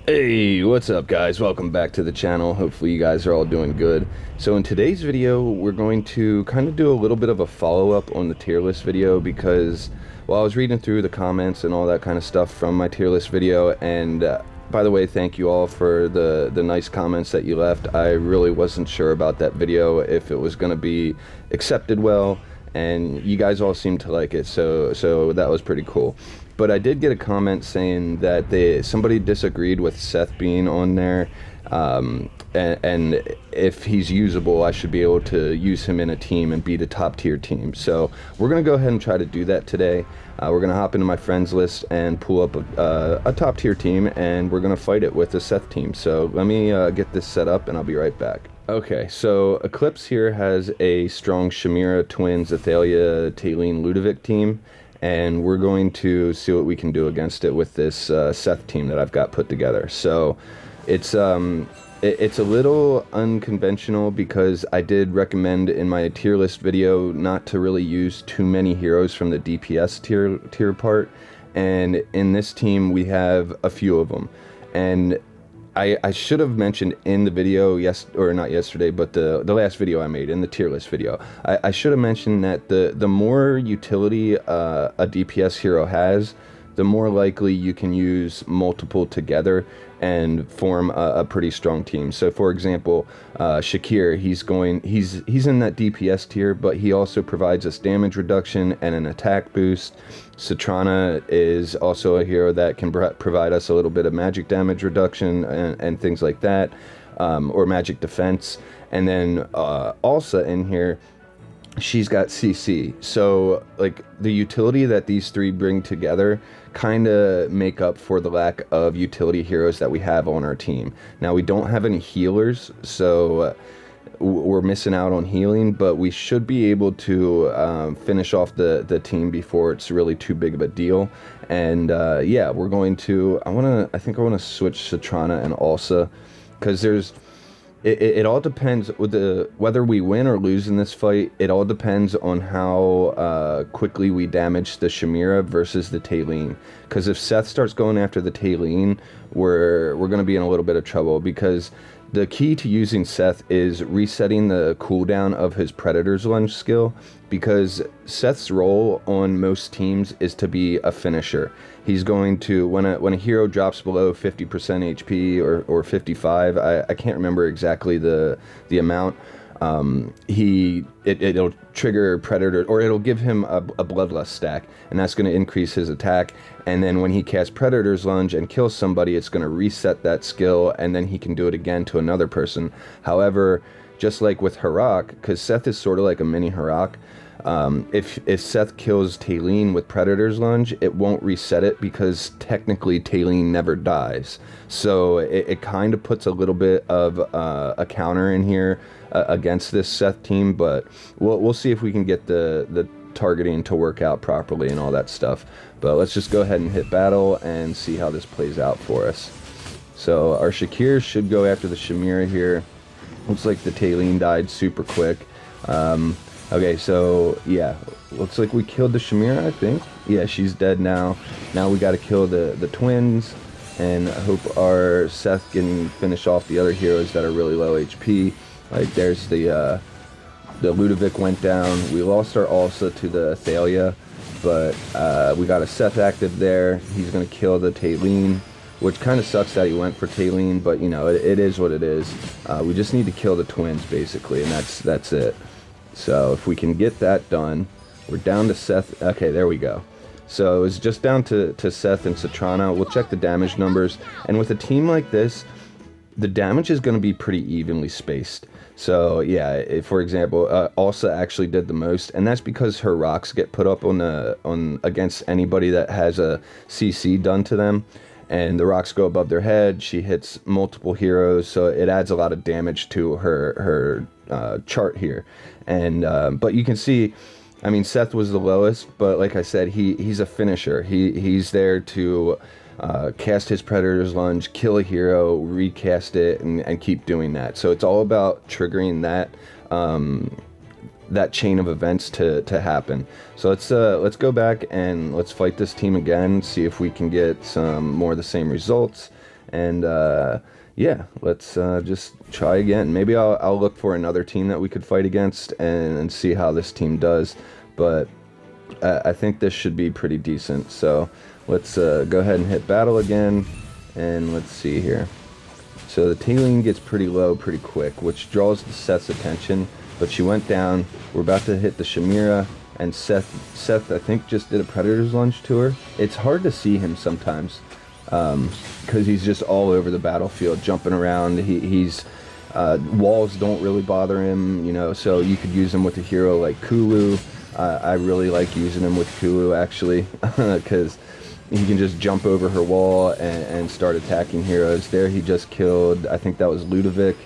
Hey, what's up guys? Welcome back to the channel. Hopefully you guys are all doing good. So in today's video, we're going to kind of do a little bit of a follow-up on the tier list video because while I was reading through the comments and all that kind of stuff from my tier list video, and by the way, thank you all for the nice comments that you left. I really wasn't sure about that video, if it was going to be accepted well, and you guys all seemed to like it, so that was pretty cool. But I did get a comment saying that somebody disagreed with Seth being on there, and if he's usable, I should be able to use him in a team and beat a top tier team. So we're gonna go ahead and try to do that today. We're gonna hop into my friends list and pull up a top tier team, and we're gonna fight it with a Seth team. So let me get this set up, and I'll be right back. Okay, so Eclipse here has a strong Shamira, Twins, Athalia, Taylene, Ludovic team, and we're going to see what we can do against it with this Seth team that I've got put together. So it's a little unconventional because I did recommend in my tier list video not to really use too many heroes from the DPS tier part, and in this team we have a few of them. And I should have mentioned in the video, not yesterday, but the last video I made, in the tier list video, I should have mentioned that the more utility a DPS hero has, the more likely you can use multiple together and form a pretty strong team. So for example, Shakir, he's in that DPS tier, but he also provides us damage reduction and an attack boost. Citrana is also a hero that can provide us a little bit of magic damage reduction and things like that, or magic defense. And then Alsa in here, she's got CC. So like the utility that these three bring together kind of make up for the lack of utility heroes that we have on our team. Now we don't have any healers, so we're missing out on healing, but we should be able to finish off the team before it's really too big of a deal. And yeah, we're going to, I think I want to switch Citrana and Alsa, because it all depends with whether we win or lose in this fight. It all depends on how quickly we damage the Shamira versus the Taylene. Because if Seth starts going after the Taylene, we're going to be in a little bit of trouble, because the key to using Seth is resetting the cooldown of his Predator's Lunge skill, because Seth's role on most teams is to be a finisher. He's going to, when a hero drops below 50% HP or 55, I can't remember exactly the amount, it'll trigger Predator, or it'll give him a Bloodlust stack, and that's going to increase his attack. And then when he casts Predator's Lunge and kills somebody, it's going to reset that skill, and then he can do it again to another person. However, just like with Harak, because Seth is sort of like a mini Harak, if Seth kills Taylene with Predator's Lunge, it won't reset it, because technically Taylene never dies. So it kind of puts a little bit of a counter in here against this Seth team, but we'll see if we can get the targeting to work out properly and all that stuff. But let's just go ahead and hit battle and see how this plays out for us. So our Shakir should go after the Shamira here. Looks like the Taylene died super quick. Okay, so yeah, looks like we killed the Shamira, I think. Yeah, she's dead now. Now we got to kill the twins, and I hope our Seth can finish off the other heroes that are really low HP. Like there's the Ludovic went down. We lost our Alsa to the Athalia, but we got a Seth active there. He's gonna kill the Taylene, which kind of sucks that he went for Taylene, but you know, it is what it is. We just need to kill the twins basically, and that's it. So if we can get that done, we're down to Seth. Okay, there we go. So it's just down to Seth and Citrana. We'll check the damage numbers, and with a team like this, the damage is going to be pretty evenly spaced. So yeah, for example, Alsa actually did the most, and that's because her rocks get put up on against anybody that has a CC done to them, and the rocks go above their head. She hits multiple heroes, so it adds a lot of damage to her chart here. And but you can see, I mean, Seth was the lowest, but like I said, he's a finisher. He's there to cast his Predator's Lunge, kill a hero, recast it, and keep doing that. So it's all about triggering that chain of events to happen. So let's go back and let's fight this team again, see if we can get some more of the same results, And yeah, let's just try again. Maybe I'll look for another team that we could fight against and see how this team does. But I think this should be pretty decent. So let's go ahead and hit battle again, and let's see here. So the Tailene gets pretty low pretty quick, which draws Seth's attention, but she went down. We're about to hit the Shamira, and Seth I think just did a Predator's Lunge to her. It's hard to see him sometimes because he's just all over the battlefield, jumping around. He's walls don't really bother him, you know, so you could use him with a hero like Kulu. I really like using him with Kulu, actually, because he can just jump over her wall and start attacking heroes. There he just killed, I think that was Ludovic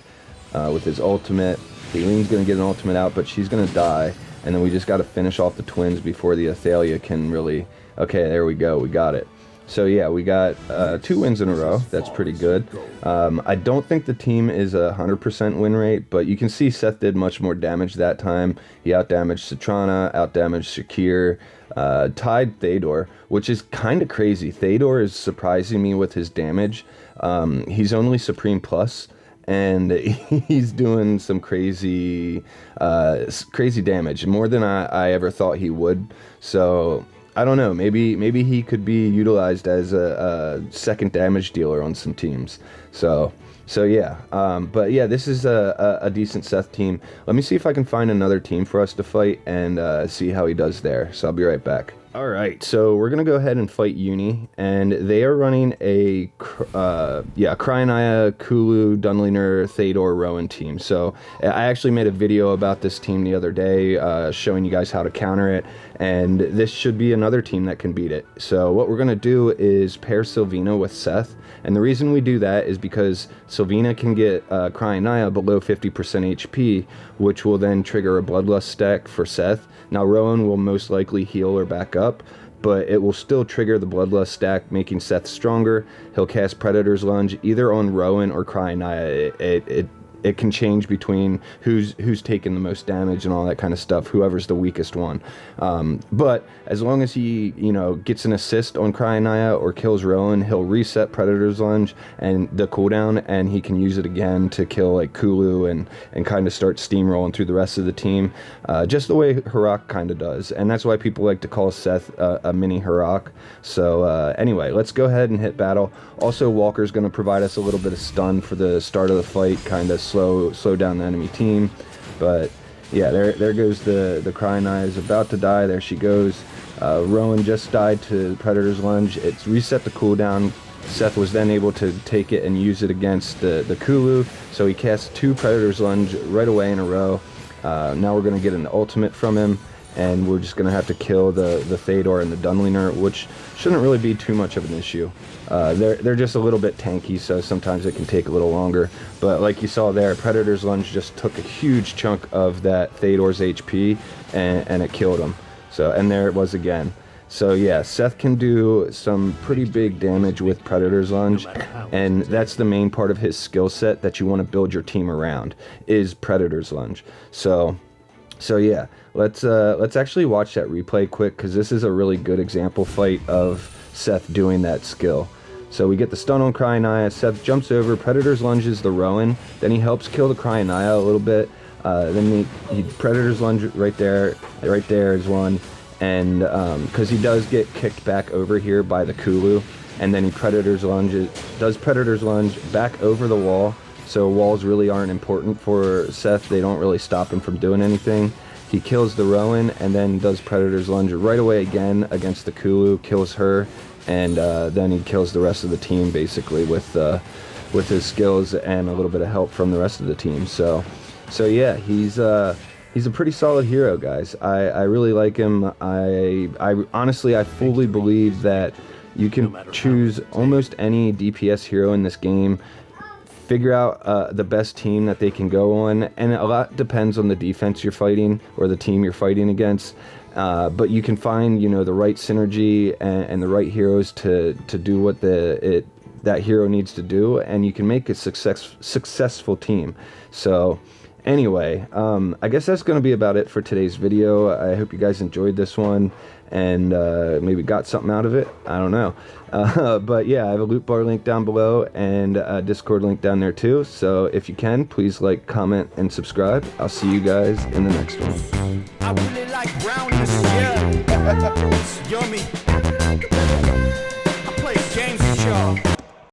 with his ultimate. Thelene's going to get an ultimate out, but she's going to die. And then we just got to finish off the twins before the Athalia can really... Okay, there we go. We got it. So yeah, we got 2 wins in a row. That's pretty good. I don't think the team is a 100% win rate, but you can see Seth did much more damage that time. He outdamaged Citrana, outdamaged Shakir, tied Theodore, which is kind of crazy. Theodore is surprising me with his damage. He's only Supreme Plus, and he's doing some crazy damage, more than I ever thought he would. So I don't know, maybe he could be utilized as a second damage dealer on some teams. So yeah, but yeah, this is a decent Seth team. Let me see if I can find another team for us to fight and see how he does there. So I'll be right back. Alright, so we're going to go ahead and fight Uni, and they are running a Cryanaya, Kulu, Dunliner, Theodore, Rowan team. So I actually made a video about this team the other day, showing you guys how to counter it, and this should be another team that can beat it. So what we're going to do is pair Sylvina with Seth, and the reason we do that is because Sylvina can get Cryanaya below 50% HP, which will then trigger a Bloodlust stack for Seth. Now Rowan will most likely heal her back up, but it will still trigger the Bloodlust stack, making Seth stronger. He'll cast Predator's Lunge either on Rowan or Cryanaya. It can change between who's taking the most damage and all that kind of stuff, whoever's the weakest one. But as long as he, you know, gets an assist on Cryanaya or kills Rowan, he'll reset Predator's Lunge and the cooldown, and he can use it again to kill like Kulu and kind of start steamrolling through the rest of the team, just the way Harak kind of does. And that's why people like to call Seth a mini Harak. So anyway, let's go ahead and hit battle. Also, Walker's going to provide us a little bit of stun for the start of the fight, kind of slow down the enemy team. But yeah, there goes the Cryanaya is about to die. There she goes. Rowan just died to Predator's Lunge. It's reset the cooldown. Seth was then able to take it and use it against the Kulu, so he cast 2 Predator's Lunge right away in a row. Now we're going to get an ultimate from him, and we're just going to have to kill the Theodore and the Dunliner, which shouldn't really be too much of an issue. They're just a little bit tanky, so sometimes it can take a little longer. But like you saw there, Predator's Lunge just took a huge chunk of that Theodore's HP, and it killed him. So, and there it was again. So yeah, Seth can do some pretty big damage with Predator's Lunge, and that's the main part of his skill set that you want to build your team around, is Predator's Lunge. So yeah, let's actually watch that replay quick, because this is a really good example fight of Seth doing that skill. So we get the stun on Cryanaya, Seth jumps over, Predator's lunges the Rowan, then he helps kill the Cryanaya a little bit, then he Predator's lunge right there is one, and because he does get kicked back over here by the Kulu, and then he does Predator's Lunge back over the wall. So walls really aren't important for Seth. They don't really stop him from doing anything. He kills the Rowan and then does Predator's Lunge right away again against the Kulu, kills her, and then he kills the rest of the team basically with his skills and a little bit of help from the rest of the team. So yeah, he's a pretty solid hero, guys. I really like him. I honestly, I fully believe that you can choose almost any DPS hero in this game, figure out the best team that they can go on, and a lot depends on the defense you're fighting or the team you're fighting against. But you can find, you know, the right synergy and the right heroes to do what that hero needs to do, and you can make a successful team. So anyway, I guess that's going to be about it for today's video. I hope you guys enjoyed this one, and maybe got something out of it. I don't know. But yeah, I have a loot bar link down below and a Discord link down there too. So if you can, please like, comment, and subscribe. I'll see you guys in the next one. I really like brownies, yeah. It's yummy. I play games with y'all.